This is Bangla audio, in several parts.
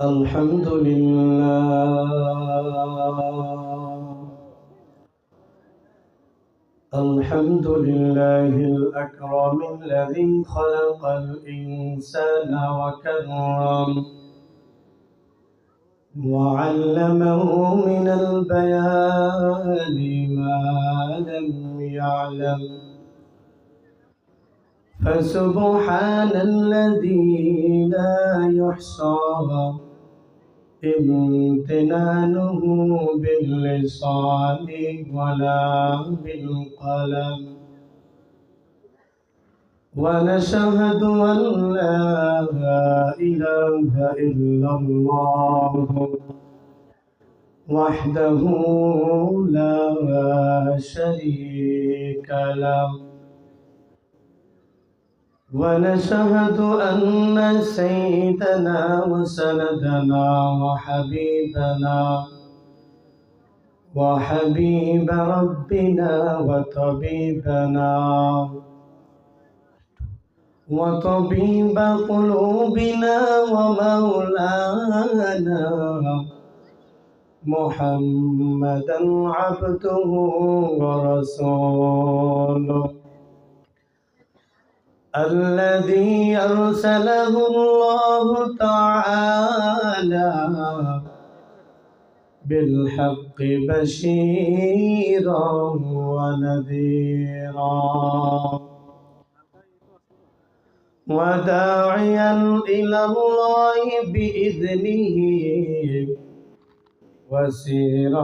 الحمد لله الحمد لله الأكرم الذي خلق الإنسان وكرم وعلمه من البيان ما لم يعلم فسبحان الذي لا يحصى امتنانه باللسان ولا بالقلم ونشهد أن لا إله إلا الله وحده لا شريك له ونشهد أن سيدنا وسندنا وحبيب ربنا وطبيب قلوبنا ومولانا محمدا عبده ورسوله الذي أرسله الله تعالى بالحق بشيرا ونذيرا وداعيا إلى الله بإذنه وسراجا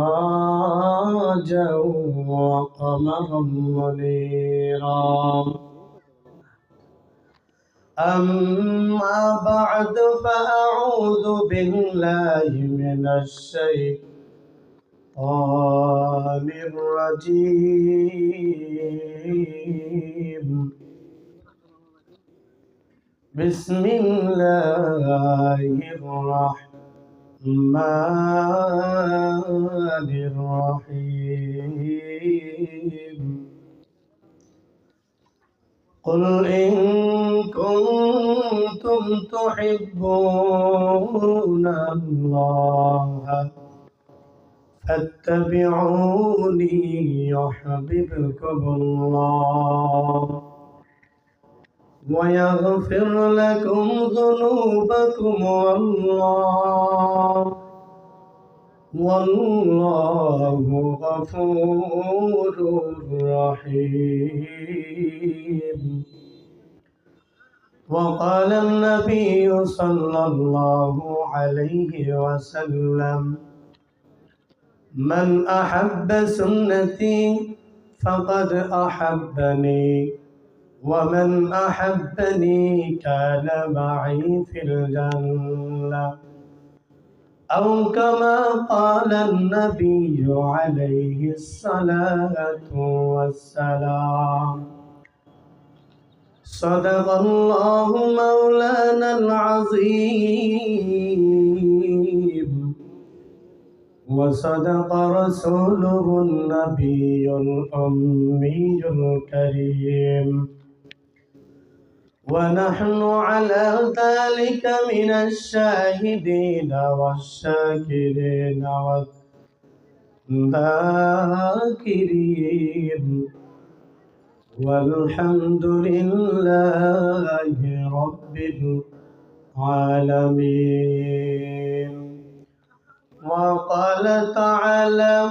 وقمرا منيرا أما بعد فأعوذ بالله من الشيطان الرجيم بسم الله الرحمن الرحيم قل إن كنتم تحبون الله فاتبعوني يحببكم الله ويغفر لكم ذنوبكم والله غفور رحيم وقال النبي صلى الله عليه وسلم من أحب سنتي فقد أحبني ومن أحبني كان معي في الجنة أو كما قال النبي عليه الصلاة والسلام صدق الله مولانا العظيم وصدق رسوله النبي الأمي الكريم ونحن على ذلك من الشاهدين والشاكرين والذاكرين والحمد لله رب العالمين وقال تعالى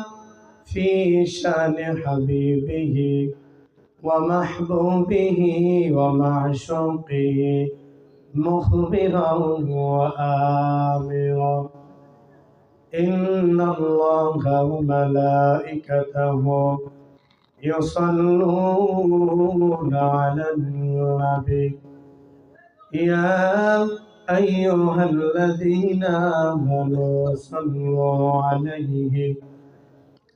في شان حبيبه ومحبوبه ومعشوقه مخبرا وآمرا إن الله وملائكته يصلون على النبي يا أيها الذين آمنوا صلوا عليه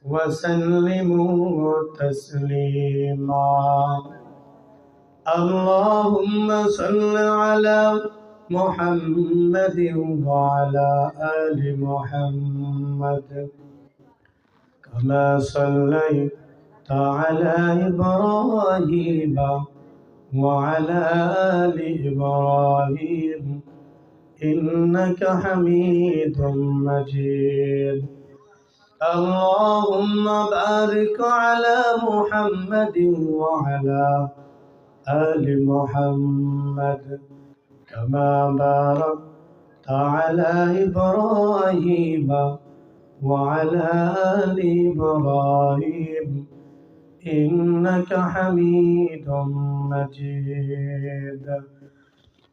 وسلموا تسليما اللهم صل على محمد وعلى آل محمد كما صليت على إبراهيم وعلى آل إبراهيم إنك حميد مجيد. اللهم بارك على محمد وعلى آل محمد كما باركت على إبراهيم وعلى آل إبراهيم إنك حميد مجيد.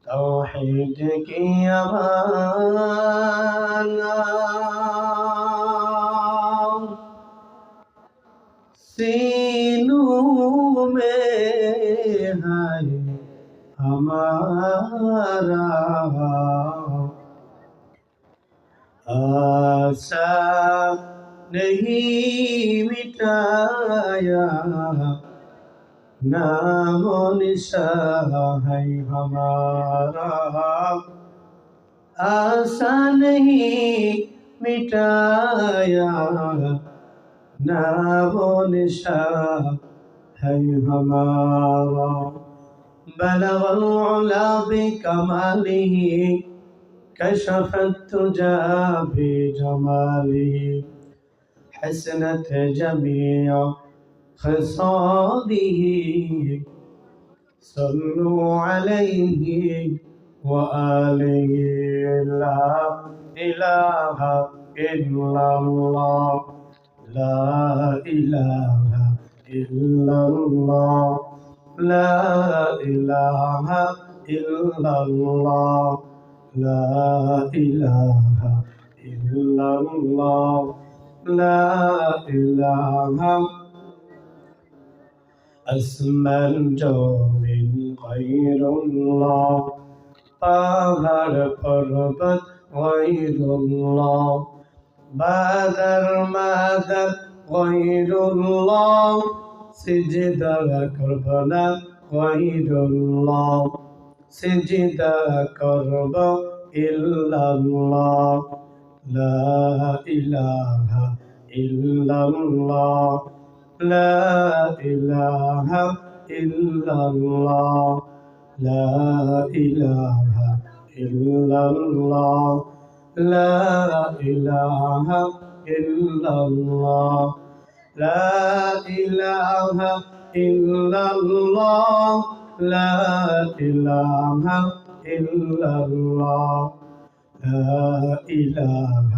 توحيد की अमाना सीनों में है हमारा, आशा नहीं मिटाया नामो निशान है हमारा, आशा नहीं मिटाया नामो निशान है हमारा। बलगल उला बिकमालिही कशफ तुजा बिजमालिही हसनत जमीअ خصاله صلوا عليه وآله. لا إله إلا الله لا إله إلا الله لا إله إلا الله لا إله إلا الله لا إله আসমান জমিন গায়রুল্লাহ, পাহাড় পর্বত গায়রুল্লাহ, বাদর মাদার গায়রুল্লাহ, সিজদা করব না গায়রুল্লাহ, সিজদা করব ইল্লাল্লাহ, লা ইলাহা ইল্লাল্লাহ لا إله إلا الله لا إله إلا الله لا إله إلا الله لا إله إلا الله لا إله إلا الله لا إله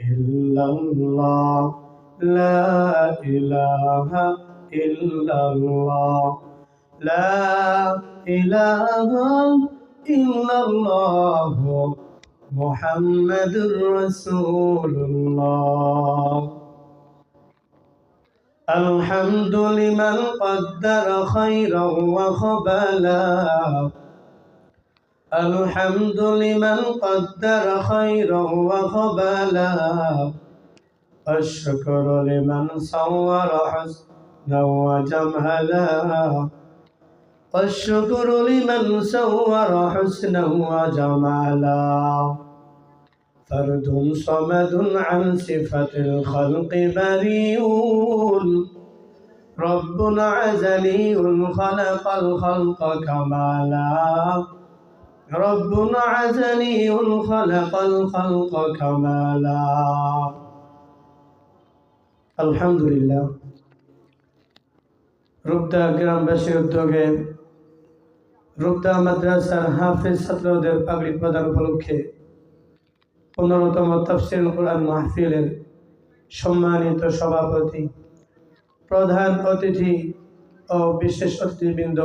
إلا الله لا إله إلا الله لا إله إلا الله محمد رسول الله. الحمد لمن قدر خيرا وخبلا الحمد لمن قدر خيرا وخبلا الشكر لمن صور حسنا وجملا الشكر لمن صور حسنا وجملا. فرد صمد عن صفة الخلق بريء رب عزلي خلق الخلق كمالا رب عزلي خلق الخلق كمالا. আলহামদুলিল্লাহ, রূপদা গ্রামবাসীর উদ্যোগে রূপদা মাদ্রাসার হাফেজ ছাত্রদের পাগড়ি প্রদান উপলক্ষে 15তম তাফসীরুল কুরআন মাহফিলের সম্মানিত সভাপতি, প্রধান অতিথি ও বিশেষ অতিথিবৃন্দ,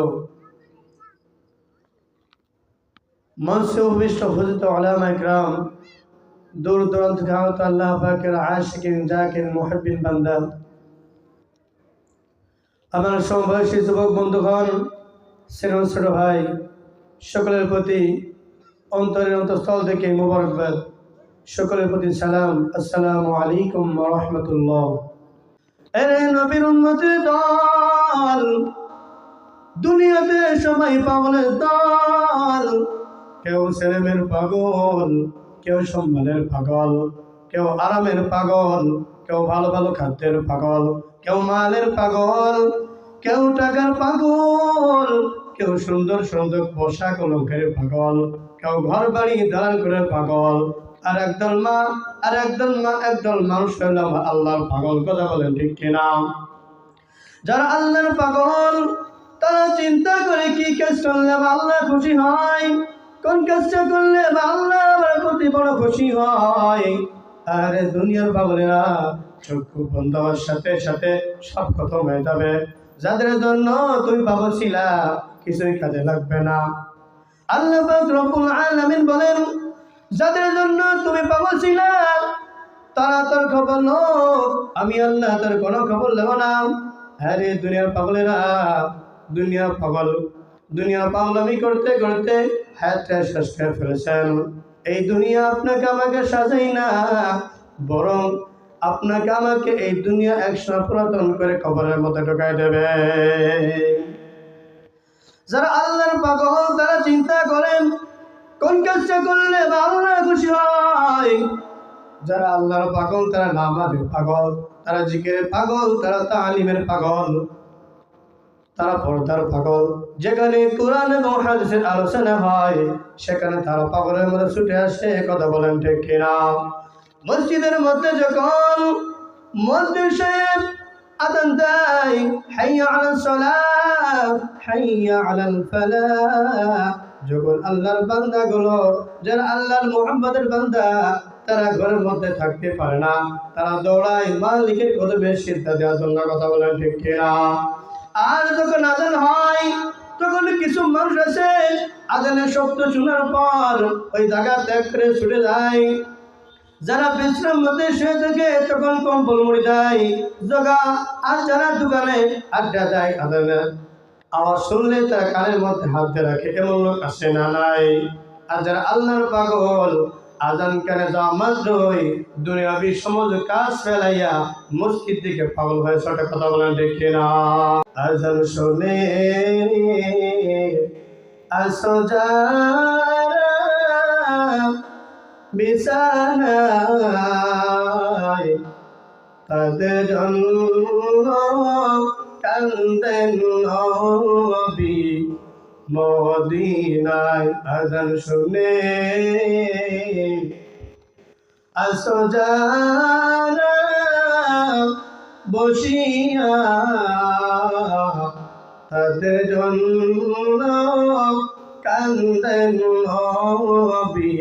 মঞ্চে উপবিষ্ট হুজুর উলামায়ে কেরাম, দূর দূরান্ত থেকে আল্লাহ পাকের আশিকিন জাকির মুহিব্বিন বান্দা, আমার সমবয়সী যুবক বন্ধুগণ, সিনিয়র ছোট ভাই, সকলের প্রতি অন্তরের অন্তঃস্থল থেকে মোবারকবাদ, সকলের প্রতি সালাম। আসসালামু আলাইকুম ওয়া রাহমাতুল্লাহ। এরে নবীর উম্মতের দল, দুনিয়াতে সবাই পাগলের দল। কেউ ছেলেমেয়ের পাগল, কেউ সম্মানের পাগল, কেউ আরামের পাগল, কেউ ভালো ভালো খাদ্যের পাগল, কেউ মালের পাগল, কেউ টাকার পাগল, কেউ সুন্দর সুন্দর পোশাক অলঙ্কারের পাগল, কেউ ঘর বাড়ি দালান করে পাগল, আর একদল মানুষ হইল আল্লাহর পাগল। কথা বলেন ঠিক কিনা? যারা আল্লাহর পাগল তারা চিন্তা করে কি কাজ করলে আল্লাহ খুশি হয়, কোন কাজটা করলে আল্লাহ আমার প্রতি বড় খুশি হয়। আরে দুনিয়ার পাগলেরা চক্ষু বন্ধ হওয়ার সাথে সাথে সব খতম হয়ে যাবে। যাদের জন্য তুমি পাগল ছিলা কিছুই কাজে লাগবে না। আল্লাহ পাক রব্বুল আলামিন বলেন, যাদের জন্য তুমি পাগল ছিলা তারা তোর খবর লো, আমি আল্লাহ তোর কোনো খবর নেব না। আরে দুনিয়ার পাগলেরা, দুনিয়া পাগলামি করতে করতে হায়াতটা শেষ করে ফেলেছেন। এই দুনিয়া আপনাকে আমাকে সাজাই না, বরং আপনাকে আমাকে এই দুনিয়া একসময় পুরাতন করে কবরের মধ্যে ঢোকায় দেবে। যারা আল্লাহর পাগল তারা চিন্তা করেন কোন কাজটা করলে আল্লাহ খুশি হয়। যারা আল্লাহর পাগল তারা নামাজের পাগল, তারা জিকিরের পাগল, তারা তালিমের পাগল, তারা পর্দার পাগল। যেখানে কোরআন এবং হাদিসের আলোচনা হয় সেখানে তারা পাগলের মধ্যে ছুটে আসে। কথা বলেন ঠিক কিনা? মসজিদের মধ্যে যখন মুয়াজ্জিন সাহেব আযান দেয়, হাইয়া আলাস সালাহ হাইয়া আলাল ফালাহ, যখন আল্লাহর বান্দাগুলো যারা আল্লাহর মুহাম্মাদের বান্দা তারা ঘরের মধ্যে থাকতে পারে না, তারা দৌড়ায় মালিকের কদমে সিজদা দেওয়ার জন্য। কথা বলেন ঠিক কিনা? আর যখন আযান হয় তখন কিছু মানুষ আছে আযানের শব্দ শোনার পর ওই জায়গা ত্যাগ করে ছুটে যায়। যারা বিশ্রাম মধ্যে শুয়ে থাকে তখন কম্বল মুড়ি দেয় জগা, আর যারা দোকানে আড্ডা দেয় আযানের আওয়াজ শুনলে তারা কানের মধ্যে হাত দিয়ে রাখে। এমন লোক আসে না নাই? আর যারা আল্লাহর পাগল আযান কানে যাওয়া মাত্রই দুনিয়াবি সমস্ত কাজ ফেলাইয়া মসজিদ দিকে পাগল হয়ে ছোট। কথা বলেন ঠিক কিনা? আযান শুনে আসো যারা বিছানায়, তাদের জন্য কান্দেন নবী মদিনায়। আযান শুনে আসো যারা বসিয়া, তাদের জন্য কান্দেন নবী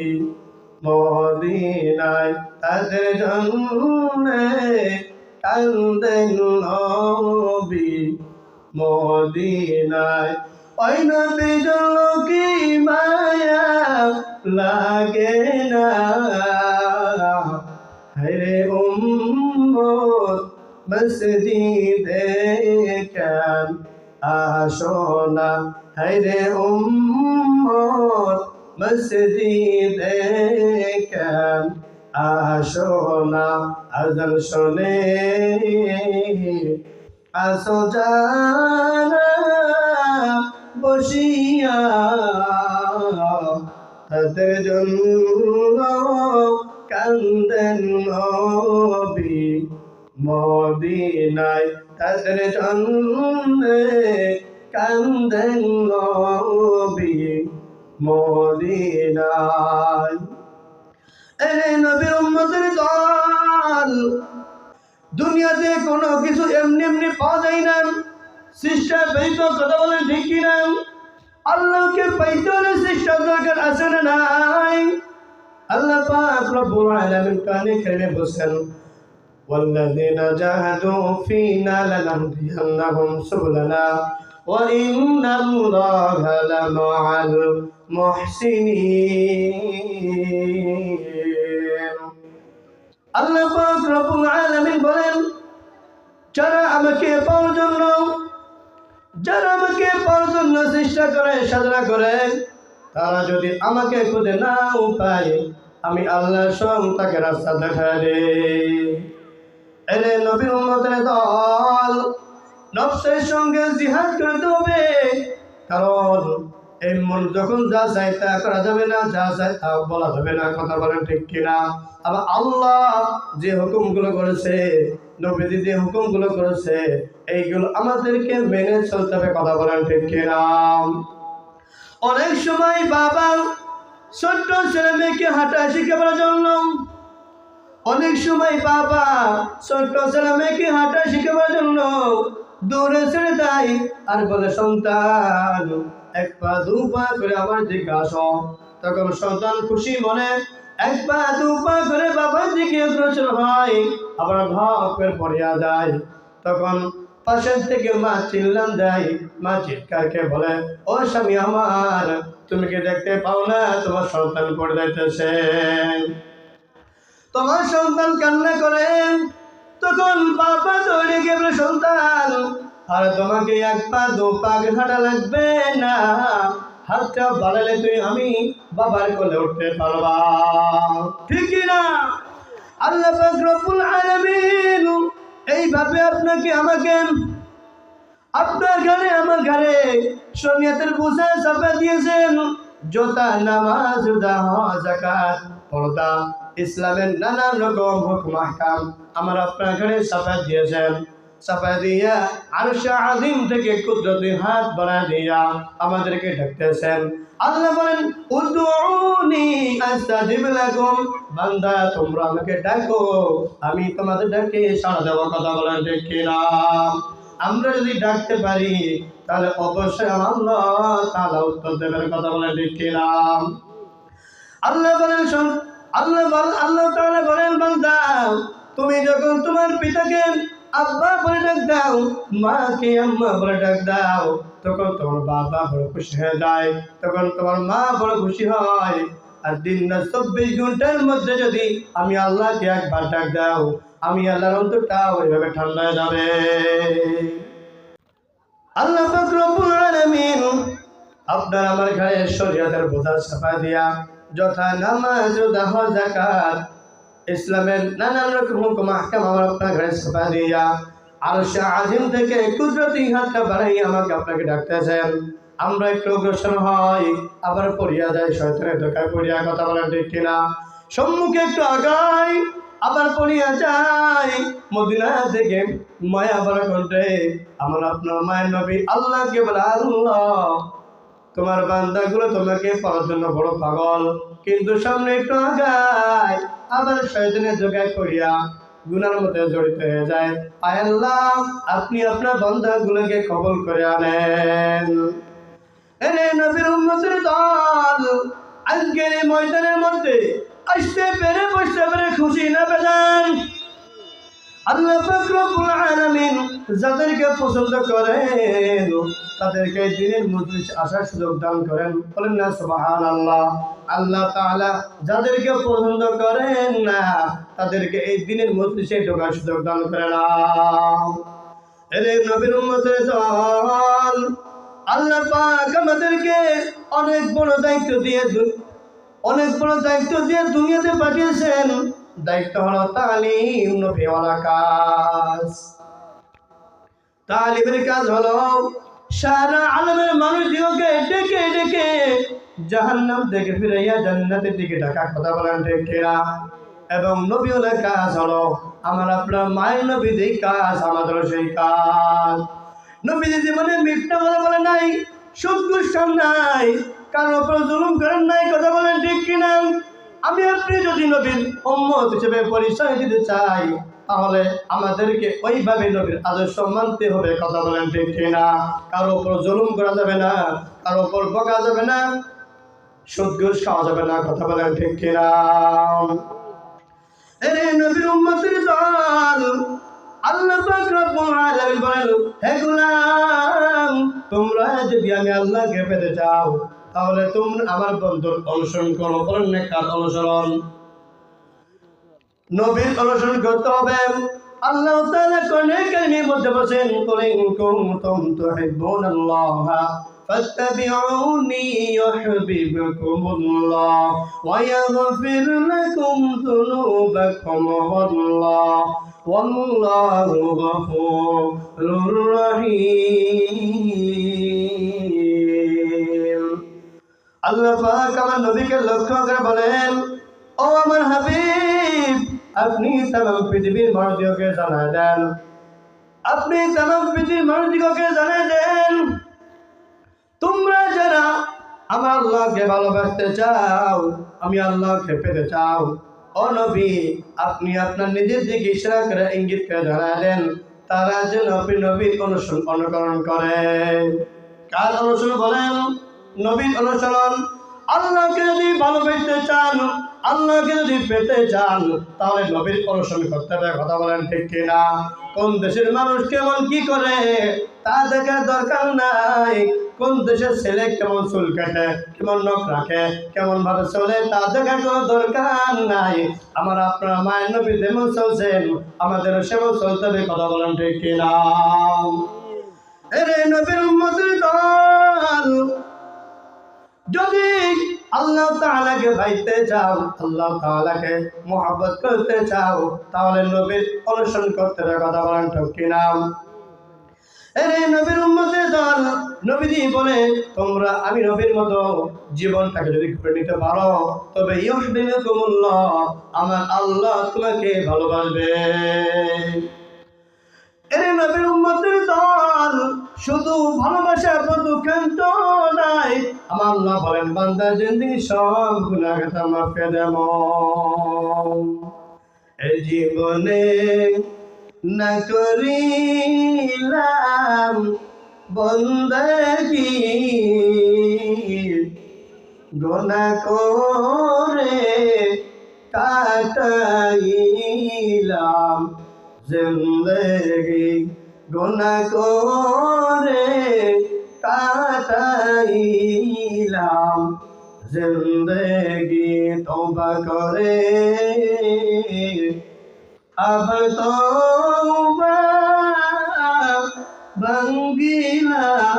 মদিনায়, তাদের জন্য কান্দেন নবী মদিনায়। ওই নবীর জন্য কি মায়া লাগে না, হায়রে উম্মত মসজিদে কেন আসো না, হায়রে উম্মত মসজিদে কেন আসো না। আযান শুনে আসো যারা বসিয়া, তাদের জন্য কান্দেন নবী মদিনায়, তাদের জন্য কান্দেন নবী মদিনায়। এই নবীর উম্মতের দল, দুনিয়াতে কোনো কিছু এমনি এমনি পাওয়া যায় না, চেষ্টা ব্যতীত। কথা বলেন ঠিক কিনা? আল্লাহকে পাইতে হলে চেষ্টা দরকার আছে না নাই? আল্লাহ পাক রব্বুল আলামিন কানে কানে বলেন, ওয়াল্লাযীনা জাহাদু ফীনা লানাহদিয়ান্নাহুম সুবুলানা ওয়া ইন্নাল্লাহা লামাআল মুহসিনিন। আল্লাহ পাক রব্বুল আলামিন বলেন, যারা আমাকে পাওয়ার জন্য চেষ্টা করে, সাধনা করে, তারা যদি আমাকে খুঁজে নাও পায় আমি আল্লাহ স্বয়ং তাকে রাস্তা দেখায় দেই। এলে নবীর উম্মতের দল, নফসের সঙ্গে জিহাদ করতে হবে। কারণ এই মন যখন যা চায় তা করা যাবে না, যা চায় তা বলা যাবে না। কথা বলেন ঠিক কিনা? আবার আল্লাহ যে হুকুমগুলো করেছে, নবীজি যে হুকুমগুলো করেছে, এইগুলো আমাদেরকে মেনে চলতে হবে। কথা বলেন ঠিক কিনা? অনেক সময় বাবা ছোট্ট ছেলে মেয়েকে হাঁটা শেখাবার জন্য অনেক সময় বাবা ছোট্ট ছেলে মেয়েকে হাঁটা শেখাবার জন্য দৌড়ে ছেড়ে দেয় আর বলে, সন্তান এক পা দু পা করে আমার দিকে আসো। তখন সন্তান খুশি মনে এক পা দু পা করে বাবার দিকে অগ্রসর হয়, আবার ঘপ করে পড়িয়া যায়। তখন পাশের থেকে মা চিল্লান দেয়, মা চিৎকার করে বলে, ও স্বামী আমার, তুমি কি দেখতে পাও না তোমার সন্তান পড়ে যাইতেছে? তোমার সন্তান কান্না করে। তখন বাবা দৌড়ে গিয়ে বলে, সন্তান আর তোমাকে এক পা দু পা হাঁটা লাগবে না, হাতটা বাড়ালে তুই আমি বাবার কোলে উঠতে পারবা। ঠিক না? আল্লাহ পাক রব্বুল আলামিন এইভাবে আপনাকে আমাকে আপনার ঘরে আমার ঘরে শরীয়তের বোঝা চাপা দিয়েছেন। জোতা, নামাজ, রোজা, হজ, যাকাত, পর্দা, ইসলামের নানান রকম হুকুম আহকাম আমার আপনার ঘরে চাপা দিয়েছেন। চাপা দিয়া আরশে আযীম থেকে কুদরতি হাত বাড়ায় দিয়া আমাদেরকে ডাকতেছেন। আল্লাহ বলেন, উদউনি আস্তাজিব লাকুম, বান্দা তোমরা আমাকে ডাকো, আমি তোমাদের ডাকে সাড়া দেব। কথা বলেন ঠিক কিনা? আমরা যদি ডাকতে পারি তাহলে অবশ্যই আল্লাহ তাআলা উত্তর দেবেন। কথা বলেন ঠিক কিনা? আল্লাহ বলেন, আল্লাহ তাআলা বলেন, বান্দা তুমি যখন তোমার পিতাকে আব্বা বলে ডাক দাও, মাকে আম্মা বলে ডাক দাও, তখন তোমার বাবা বড় খুশি হয়ে যায়, তখন তোমার মা বড় খুশি হয়। আর দিন না 24 ঘন্টার মধ্যে যদি আমি আল্লাহকে একবার ডাক দাও, আমি আল্লাহর অন্তরটা ওইভাবে ঠান্ডা হয়ে যাবে। আল্লাহ পাক রব্বুল আলামিন আপনার আমার ঘরে শরীয়তের বোঝা চাপা দিয়া যথা নামাজ, রোজা, হজ, যাকাত, ইসলামের নানান রকম হুকুম আহকাম আমার আপনার ঘরে চাপা দিয়া আরশে আযীম থেকে কুদরতি হাতটা বাড়াই আমাকে আপনাকে ডাকতেছেন। আমরা একটু অগ্রসর হই, আবার পড়িয়া যাই শয়তানের ধোঁকায় পড়িয়া। কথা বলেন ঠিক কিনা? সম্মুখে একটু আগাই, আবার পড়িয়া যাই। মদিনা থেকে মায়া ভরা কণ্ঠে আমার আপনার মায়ের নবী আল্লাহকে বলে, আল্লাহ তোমার বান্দাগুলো তোমাকে পাওয়ার জন্য বড় পাগল, কিন্তু সামনে একটু আগায় আবার শয়তানের ধোঁকায় পড়িয়া গুনার মধ্যে জড়িত হয়ে যায়। আয় আল্লাহ, আপনি আপনার বান্দাগুলোকে কবুল করে আনেন। এরে নবীর উম্মতের দল, আজকের এই ময়দানের মধ্যে আসতে পেরে বসতে পেরে খুশি না বেজান? আল্লাহ পাক রব্বুল আলামিন যাদেরকে পছন্দ করেন তাদেরকে দিনের মজলিস আসার সুযোগ দান করেন। বলেন না সুবহানাল্লাহ। আল্লাহ তাআলা যাদেরকে পছন্দ করেন না তাদেরকে এই দিনের মজলিসে ঢোকার সুযোগ দান করেন না। এরে নবীর উম্মতের দল, আল্লাহ পাক আমাদেরকে অনেক বড় দায়িত্ব দিয়ে দুনিয়াতে পাঠিয়েছেন। দায়িত্ব হলো তালিম, নবীওয়ালা কাজ। তালিমের কাজ হলো সারা আলমের মানুষদিগকে ডেকে ডেকে জাহান্নাম থেকে ফিরাইয়া জান্নাতের দিকে ডাকা। কথা বলেন ঠিক কিনা? এবং নবীওয়ালা কাজ হলো আমার আপনার মায়ের নবীদের কাজ, আমাদের সেই কাজ। নবীদের জীবনে মিথ্যা বলে নাই, সুদ ঘুষ খান নাই, কারোর উপর জুলুম করেন নাই। কথা বলেন ঠিক কিনা? আমি আপনি যদি নবীর উম্মত হিসেবে পরিচয় দিতে চাই তাহলে আমাদেরকে ওইভাবে নবীর আদর্শ মানতে হবে। কথা বলেন ঠিক কিনা? কারো উপর জুলুম করা যাবে না, কারো উপর বকা যাবে না, সুদ ঘুষ খাওয়া যাবে না। কথা বলেন ঠিক কিনা? এরে নবীর উম্মতের দল, আল্লাহ পাক রব্বুল আলামিন বলেন, হে গোলাম, তোমরা যদি আমি আল্লাহকে পেতে চাও তাহলে তোমরা আমার বন্ধুর অনুসরণ করো। বলেন না কার অনুসরণ? নবীর অনুসরণ করতে হবে। আল্লাহ তাআলা কোরআনে কারীমের মধ্যে বলেন, কুল ইন কুনতুম তুহিব্বুনাল্লাহ ফাত্তাবিউনি ইউহিব্বুকুমুল্লাহ ওয়া ইয়াগফির লাকুম যুনুবাকুম ওয়াল্লাহু গফুরুর রহিম। আল্লাহ পাক আমার নবীকে লক্ষ্য করে বলেন, ও আমার হাবিব, আপনি তামাম পৃথিবীর মানুষদিগকে জানায় দেন, আপনি তামাম পৃথিবীর মানুষদিগকে জানায় দেন, তোমরা যারা আমার আল্লাহকে ভালোবাসতে চাও, আমি আল্লাহকে পেতে চাও, ও নবী আপনি আপনার নিজের দিকে ইশারা করে ইঙ্গিত করে জানালেন তারা যেন আপনি নবীর অনুকরণ করে। কার অনুসরণ বলেন? নবীর অনুসরণ। আল্লাহকে যদি ভালোবাসতে চান, আল্লাহকে যদি পেতে চান, তাহলে নবীর অনুসরণ করতে হবে। কথা বলেন ঠিক কিনা? কোন দেশের মানুষ কেমন কি করে তা দেখার দরকার নাই। কোন দেশের ছেলে কেমন চুল কাটে, কেমন নখ রাখে, কেমন ভাবে চলে তা দেখার কোনো দরকার নাই। আমার আপনার মায়ের নবী যেমন চলছেন আমাদের সেমন চলতে হবে। কথা বলেন ঠিক কিনা? এরে নবীর উম্মতের দল, যদি আল্লাহ তাআলাকে পাইতে চাও, আল্লাহ তাআলাকে মুহাব্বত করতে চাও, তাহলে নবীর অনুসরণ করতে হবে। কথা বলেন ঠিক কিনা? এরে নবীর উম্মতের দল, নবীজি বলে তোমরা আমি নবীর মতো জীবনটাকে যদি করে নিতে পারো তবে ইউহিব্বুকুমুল্লাহ, আমার আল্লাহ তোমাকে ভালোবাসবে। এরে নবীর উম্মতের দল, শুধু ভালোবাসা বন্ধুকান্ত নাই, আমার আল্লাহ বলেন বান্দা জিন্দেগি সব গুনাহ মাফ করে দেব। এই জীবনে না করিলাম বন্দেগি, গুনাহ করে কাটাইলাম জিন্দেগি, গুনাহ করে কাটাইলাম জিন্দেগি। তওবা করে আবার তওবা ভাঙ্গিলাম,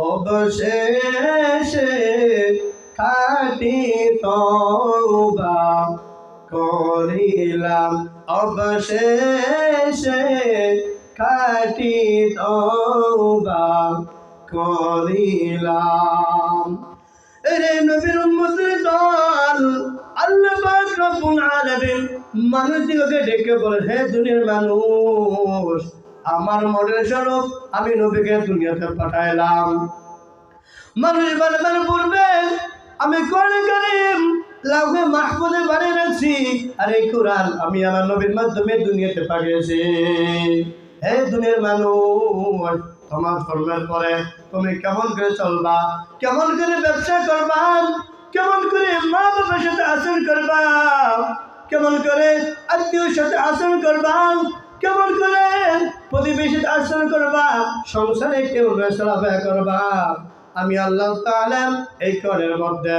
অবশেষে খাঁটি তওবা করিলাম, অবশেষে খাঁটি তওবা করিলাম। এরে নবীর উম্মতের দল, আল্লাহ পাক রব্বুল আলামিন মানুষদিগকে ডেকে বলে হে দুনিয়ার মানুষ, আমার মডেল স্বরূপ আমি নবীকে দুনিয়াতে পাঠাইলাম। মানুষ বানাবার পূর্বে আমি কোরআন কারীম লাউহে মাহফুজে বানিয়ে রাখছি, আর এই কোরআন আমি আমার নবীর মাধ্যমে দুনিয়াতে পাঠিয়েছি। হে দুনিয়ার মানুষ, তোমার কর্মের পরে তুমি কেমন করে চলবা, কেমন করে ব্যবসা করবা, কেমন করে মা বাবার সাথে আচরণ করবা, কেমন করে আত্মীয়র সাথে আচরণ করবা, কেমন করে প্রতিবেশীর আচরণ করবা, সংসারে কেমন চলাফেরা করবা, আমি আল্লাহ তাআলা এই কোরআনের মধ্যে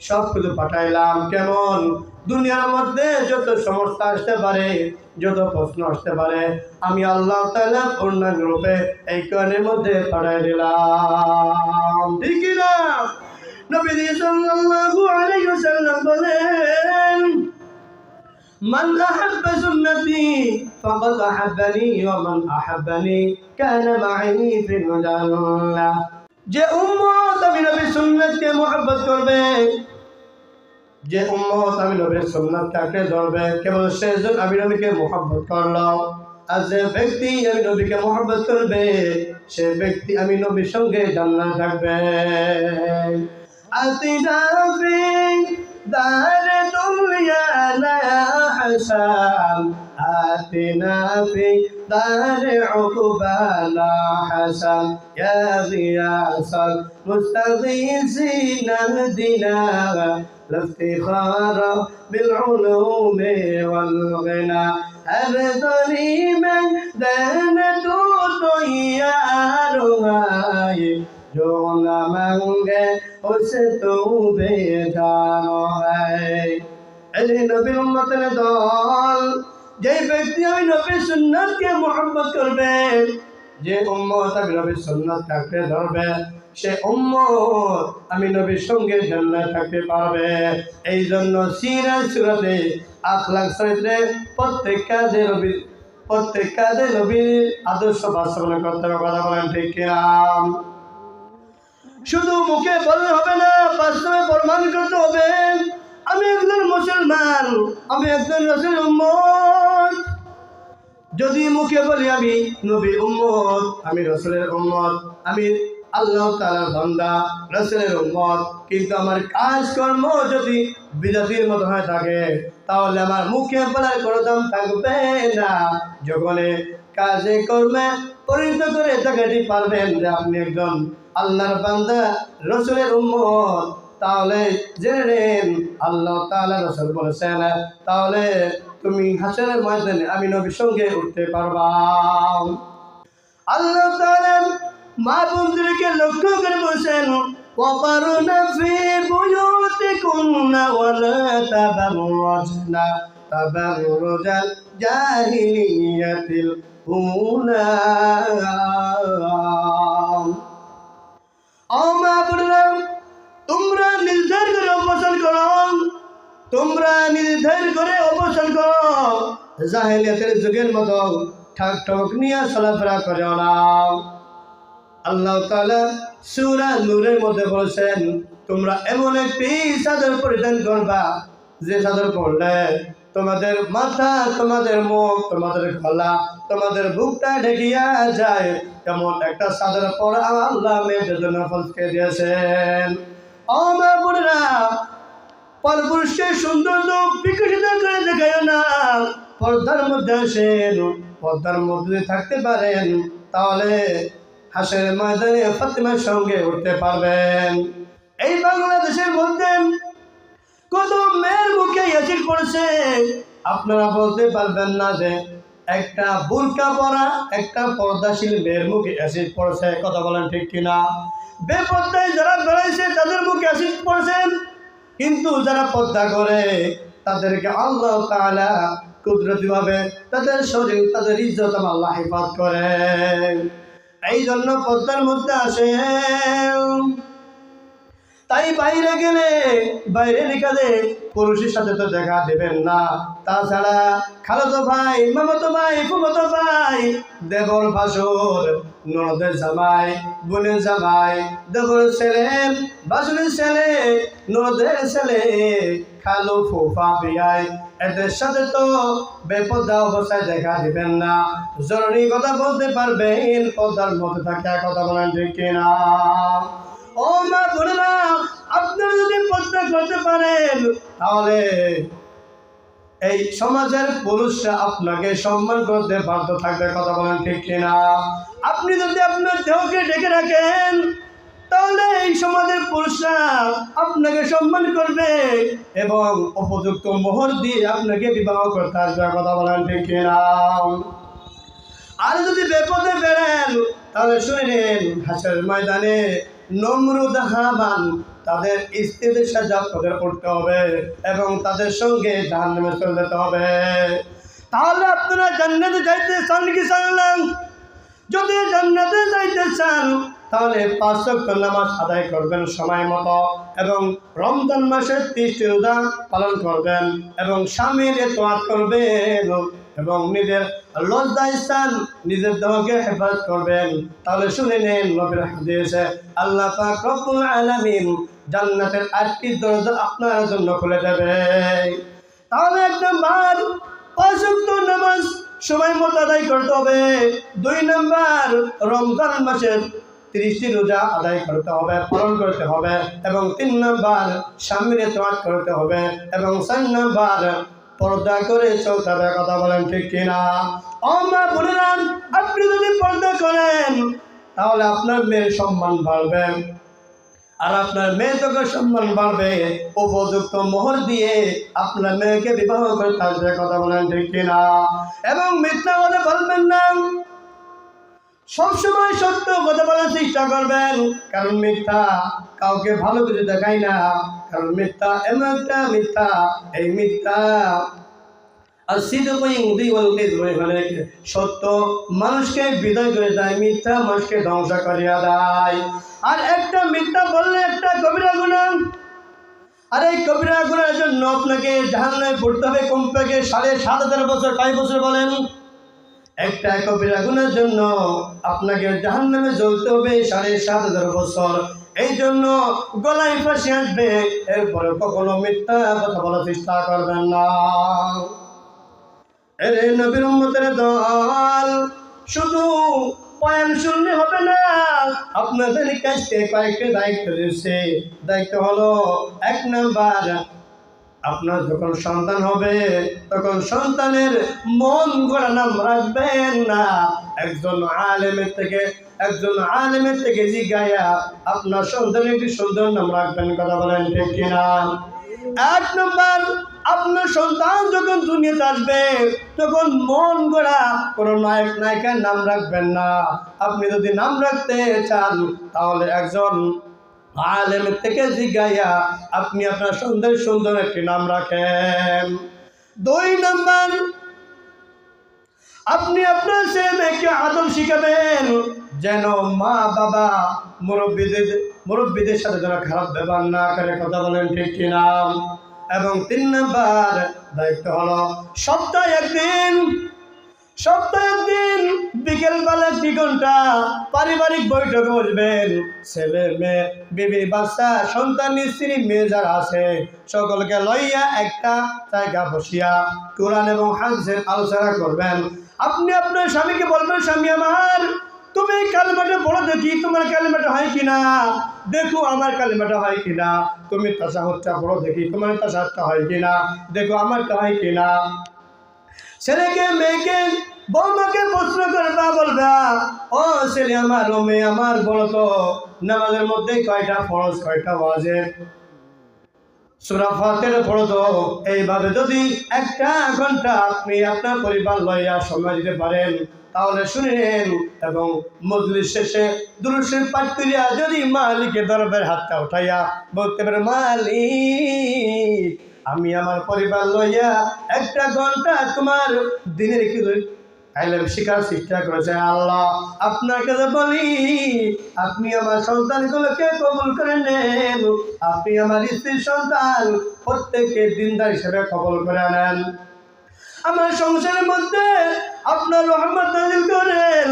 সব কিছু পাঠাইলাম। কেমন? দুনিয়ার মধ্যে যত সমস্যা আসতে পারে, যত প্রশ্ন আসতে পারে, আমি আল্লাহ তাআলা পূর্ণাঙ্গ রূপে এই কোরআনের মধ্যে পাঠাই দিলাম। ঠিক না? নবী সাল্লাল্লাহু আলাইহি ওয়াসাল্লাম বলেন মান আহাব্বা সুন্নতি ফাকাদ আহাব্বানি ওয়া মান আহাব্বানি কানা মা'ই ফিল জান্নাহ। যে উম্মত আমি নবীর সুন্নাতকে মুহাব্বত করবে, যে উম্মত আমি নবীর সুন্নাতকে আঁকড়ে ধরবে, কেবল সেজন আমি নবীকে মুহাব্বত করলো। আর যে ব্যক্তি আমি নবীকে মুহাব্বত করবে, সে ব্যক্তি আমি নবীর সঙ্গে জান্নাতে থাকবে। আতিনা ফি দার দুনিয়া না হাসান, আতিনা ফি দার উকবানা হাসান, ইয়া গিয়াসাল মুস্তাগীসিন আহদিনা লাফতিখারা বিল উলুমি ওয়াল গিনা। हर दरी में देन तू तो यार है, जो न मांगे उसे तू बेजान है। अरे नबीर उम्मतेर दल, যে ব্যক্তি আমি নবীর সুন্নাতকে মুহাব্বত করবে, যে উম্মত আমি নবীর সুন্নাতকে আঁকড়ে ধরবে, সে উম্মত আমি নবীর সঙ্গে জান্নাতে থাকতে পারবে। এই জন্য সিরাত সুরাতে আখলাক চরিত্রে প্রত্যেক কাজে নবীর আদর্শ বাস্তবায়ন করতে হবে। কথা বলেন ঠিক কিনা? শুধু মুখে বললে হবে না, বাস্তবে প্রমাণ করতে হবে আমি একজন মুসলমান, আমি একজন রাসূলের উম্মত। যদি মুখে বলি আমি নবীর উম্মত, আমি রাসূলের উম্মত, আমি আল্লাহ তাআলার বান্দা, রাসূলের উম্মত, কিন্তু আমার কাজকর্ম যদি বিদাতির মতো হয়ে থাকে তাহলে আমার মুখে বলার কোনো দাম থাকবে না। যখন কাজে কর্মে পরিণত করে দেখাতে পারবেন যে আপনি একজন আল্লাহর বান্দা, রাসূলের উম্মত, তাহলে জেনে নিন আল্লাহ তাআলা রাসূল বলেছেন তাহলে তুমি হাসরের ময়দানে আমি নবীর সঙ্গে উঠতে পারবা। আল্লাহ তাআলা মা বোনদেরকে লক্ষ্য করে বলছেন ওয়াকারনা ফি বুয়ুতিকুন্না ওয়ালা তাবাররাজনা তাবাররুজাল জাহিলিয়াতিল উলা। ও মা বোনেরা, তোমরা নির্ধার করে অবসান করো, তোমরা নির্ধার করে অবসান করো, জাহেলিয়াতের যুগের মতো ঠাক ঠক নিয়ে চলাফেরা করে না। আল্লাহ তাআলা সূরা নূরের মধ্যে বলেছেন তোমরা এমন একটি চাদর পরিধান করবা যে চাদর পরলে তোমাদের মাথা, তোমাদের মুখ, তোমাদের গলা, তোমাদের বুকটা ঢেকিয়া যায়, এমন একটা চাদর পরা আল্লাহ মেয়েদের জন্য ফরজকে দিয়েছেন। ও মা বোনেরা, পরপুরুষকে সৌন্দর্য বিকশিত করে দেখায় না, পর্দার মধ্যে আসেন, পর্দার মধ্যে থাকতে পারেন তাহলে হাসরের ময়দানে ফাতিমার সঙ্গে উঠতে পারবেন। এই বাংলাদেশের মধ্যে কত মেয়ের মুখে অ্যাসিড পড়েছে, আপনারা বলতে পারবেন না যে একটা বুরকা পরা একটা পর্দাশীল মেয়ের মুখে অ্যাসিড পড়েছে। কথা বলেন ঠিক কিনা? বেপর্দায় যারা বেড়াইছে তাদের মুখে অ্যাসিড পড়েছেন, কিন্তু যারা পর্দা করে তাদেরকে আল্লাহ তাআলা কুদরতিভাবে তাদের শরীর, তাদের ইজ্জত আল্লাহ হেফাজত করে। এই জন্য পর্দার মধ্যে আসে। তাই বাইরে গেলে বাইরের কাজে পুরুষের সাথে তো দেখা দেবেন না। তাছাড়া খালাতো ভাই, মামাতো ভাই, ফুফাতো ভাই, দেবর ভাসুর, ননদের জামাই, বোনের জামাই, দেবরের ছেলে, ভাসুরের ছেলে, ননদের ছেলে, খালু, ফুফা, বিয়াই, এদের সাথে তো বেপর্দা অবস্থায় দেখা দিবেন না। জরুরি কথা বলতে পারবেন পর্দার মধ্যে থাকে। কথা বলেন ঠিক কিনা? ও মা বোনেরা, আপনারা যদি পর্দা করতে পারেন তাহলে এই সমাজের পুরুষরা আপনাকে সম্মান করতে বাধ্য থাকবে। কথা বলেন ঠিক কিনা? আপনি যদি আপনার দেহকে ঢেকে রাখেন তাহলে এই সমাজের পুরুষরা আপনাকে সম্মান করবে এবং উপযুক্ত মোহর দিয়ে আপনাকে বিবাহ করতে আসবে। কথা বলেন ঠিক কিনা? আর যদি বিপদে বেরেন তাহলে শুনেন হাসরের ময়দানে নমরুদ, হামান তাদের স্ত্রীদের সাথে আপনাদের করতে হবে এবং তাদের সঙ্গে জাহান্নামে চলে যেতে হবে। তাহলে আপনারা জান্নাতে যাইতে চান কি চান না? যদি জান্নাতে যাইতে চান তাহলে 5 ওয়াক্ত নামাজ আদায় করবেন সময় মতো এবং রমজান মাসে 30টি রোজা পালন করবেন এবং স্বামীর ইতাআত করবেন এবং নিজের লজ্জা স্থান, নিজের দেহকে হেফাজত করবেন। তাহলে শুনে নেন নবীর হাদিসে আল্লাহ পাক রব্বুল আলামিন জান্নাতের 8টি দরজা আপনার জন্য খুলে দেবে। তাহলে এক নাম্বার 5 ওয়াক্ত নামাজ সময় মতো আদায় করতে হবে। 2 নাম্বার রমজান মাসের 30টি রোজা আদায় করতে হবে, পালন করতে হবে এবং 3 নাম্বার স্বামীর ইতাআত করতে হবে এবং 4 নাম্বার পর্দা করে চলতে হবে। কথা বলেন ঠিক কিনা? ও মা বোনেরা, আপনি যদি পর্দা করেন তাহলে আপনার মেয়ের সম্মান বাড়বে আর আপনার মেয়ে তোকে সম্মান বাড়বে। উপযুক্ত মোহর দিয়ে আপনার মেয়েকে বিবাহ করতে আসবে। কথা বলেন ঠিক কিনা? এবং মিথ্যা কথা বলবেন না, সবসময় সত্য কথা বলার চেষ্টা করবেন, কারণ মিথ্যা কাউকে ভালো কিছু দেখায় না। কারণ মিথ্যা এমন একটা মিথ্যা, এই মিথ্যা আর সত্য মানুষকে বিদায় করে দেয়, মিথ্যা মানুষকে ধ্বংস করিয়া দেয়। আর একটা মিথ্যা বললে একটা কবিরা গুনাহ, আর এই কবিরা গুনাহের জন্য আপনাকে জাহান্নামে পড়তে হবে কমপক্ষে 7,500 বছর। কয় বছর বলেন? একটা কবিরা গুনাহের জন্য আপনাকে জাহান্নামে জ্বলতে হবে 7,500 বছর। এই জন্য গলায় ফাঁসি আসবে, এরপরে কখনো মিথ্যা কথা বলার চেষ্টা করবেন না। এরে নবীর উম্মতের দল, শুধু বয়ান শুনলে হবে না। আপনাদের কাছে কয়েকটা দায়িত্ব দিচ্ছে। দায়িত্ব হলো, 1 নাম্বার, আপনার যখন সন্তান হবে তখন সন্তানের মন গড়া নাম রাখবেন না। একজন আলেমের থেকে জিজ্ঞাসা আপনার সন্তানের একটি সুন্দর নাম রাখবেন। কথা বলেন ঠিক কিনা? 1 নম্বর, আপনার সন্তান যখন দুনিয়াতে আসবে তখন মন গড়া কোনো নায়ক নায়িকার নাম রাখবেন না। আপনি যদি নাম রাখতে চান তাহলে একজন আলেমের থেকে জিজ্ঞাসা আপনি আপনার সন্তানের সুন্দর একটি নাম রাখেন। 2 নম্বর, আপনি আপনার ছেলে মেয়েকে আদব শিখাবেন যেন মা বাবা মুরব্বীদের সাথে যেন খারাপ ব্যবহার না করে। কথা বলেন ঠিক কিনা? এবং 3 নম্বর দায়িত্ব হলো, সপ্তাহে একদিন বিকেলবেলা 2 ঘন্টা পারিবারিক বৈঠকে বসবেন। ছেলে মেয়ে, বিবি, বাচ্চা, সন্তান, স্ত্রী, মেয়ে যারা আছে সকলকে লইয়া একটা জায়গা বসিয়া কোরআন এবং হাদিসের আলোচনা করবেন। আপনি আপনার স্বামীকে বলবেন, স্বামী আমার, তুমি কালিমাটা পড়ো দেখি, তোমার কালিমাটা হয় কিনা, দেখো আমার কালিমাটা হয় কিনা। তুমি তাশাহুদটা পড়ো দেখি, তোমার তাশাহুদটা হয় কিনা, দেখো আমারটা হয় কিনা। ছেলেকে, মেয়েকে, বৌমাকে প্রশ্ন করবা, বলবা, ও ছেলে আমার, ও মেয়ে আমার, বলো তো নামাজের মধ্যে কয়টা ফরজ, কয়টা ওয়াজিব? সূরা ফাতিহা পড়ো তো। এইভাবে যদি 1 ঘন্টা আপনি আপনার পরিবার লইয়া সময় দিতে পারেন তাহলে শুনেন, এবং মজলিস শেষে দুরূদ শরীফ পাঠ করিয়া যদি মালিকের দরবারে হাতটা উঠাইয়া বলতে পারে, মালিক, আমি আমার পরিবার লইয়া 1 ঘন্টা তোমার দিনের ইলম শিখার চেষ্টা করেছে। আল্লাহ, আপনার কাছে বলি, আপনি আমার সন্তানগুলোকে কবুল করে নেন। আপনি আমার স্ত্রীর সন্তান প্রত্যেককে দিনদার হিসেবে কবুল করে নেন। আমার সংসারের মধ্যে আপনার রহমত নাযিল করেন।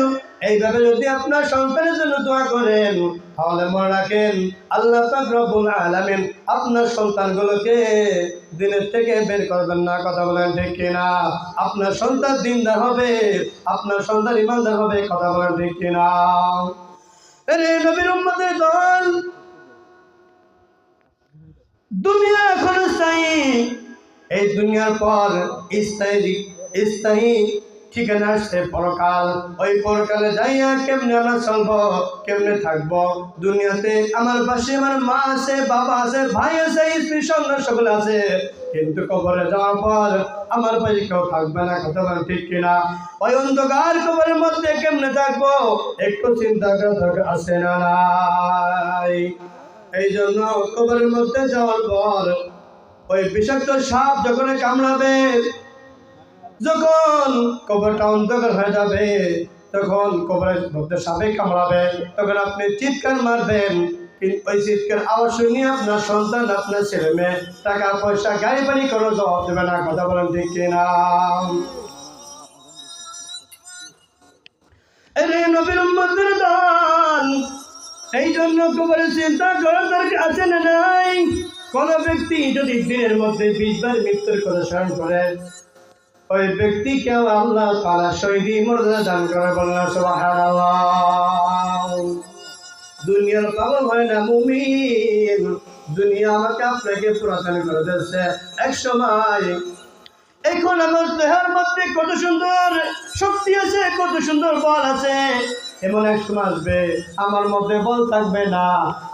এইভাবে যদি আপনার সন্তানের জন্য দোয়া করেন তাহলে মনে রাখেন, আল্লাহ পাক রব্বুল আলামিন আপনার সন্তানগুলোকে দিনের থেকে বের করবেন না। কথা বলেন ঠিক কিনা? আপনার সন্তান দিনদার হবে, আপনার সন্তান ইমানদার হবে। কথা বলেন ঠিক কিনা? আরে নবীর উম্মতের দল, দুনিয়া ক্ষণস্থায়ী। এই দুনিয়ার পর স্থায়ী ঠিকানা আসছে পরকাল। ওই পরকালে যাইয়া কেমনে আমরা চলবো, কেমনে থাকবো? দুনিয়াতে আমার পাশে আমার মা আছে, বাবা আছে, ভাই আছে, স্ত্রী সন্তান সকলে আছে, কিন্তু কবরে যাওয়ার পর আমার পাশে কেউ থাকবে না। কথা বলেন ঠিক কিনা? ওই অন্ধকার কবরের মধ্যে কেমনে থাকবো একটু চিন্তা করার দরকার আছে না নাই? এই জন্য কবরের মধ্যে যাওয়ার পর ওই বিষাক্ত সাপ যখন কামড়াবে, যখন কবরটা অন্ধকার হয়ে যাবে, তখন কবরের মধ্যে সাপে কামড়াবে, তখন আপনি চিৎকার মারবেন। ওই চিৎকার আওয়াজ শুনিয়ে আপনার সন্তান, আপনার ছেলে মেয়ে, টাকা পয়সা, গাড়ি বাড়ি কোনো জবাব দেবে না। কথা বলেন ঠিক কিনা? নবীর উম্মতের দল, এই জন্য কবরের চিন্তা করার দরকার আছে না নাই? কোন ব্যক্তি যদি দিনের মধ্যে 20 বার মৃত্যুর কথা স্মরণ করে, ওই ব্যক্তিকে আল্লাহ তাআলা শহীদি মর্যাদা দান করে। বলেন সুবহানাল্লাহ। দুনিয়ার পাগল হয় না মুমিন, দুনিয়া আমাকে আপনাকে পুরাতন করে দিয়েছে এক সময়। এখন আমার দেহের মধ্যে কত সুন্দর শক্তি আছে, কত সুন্দর বল আছে, এমন এক সময় আসবে আমার মধ্যে বল থাকবে না,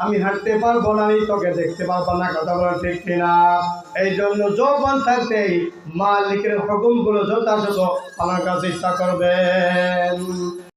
আমি হাঁটতে পারবো না, আমি তোকে দেখতে পারবো না। কথা বলা ঠিক কিনা? এই জন্য যৌবন থাকতেই মালিকের হুকুমগুলো যথাযথ আমার কাছে চেষ্টা করবেন।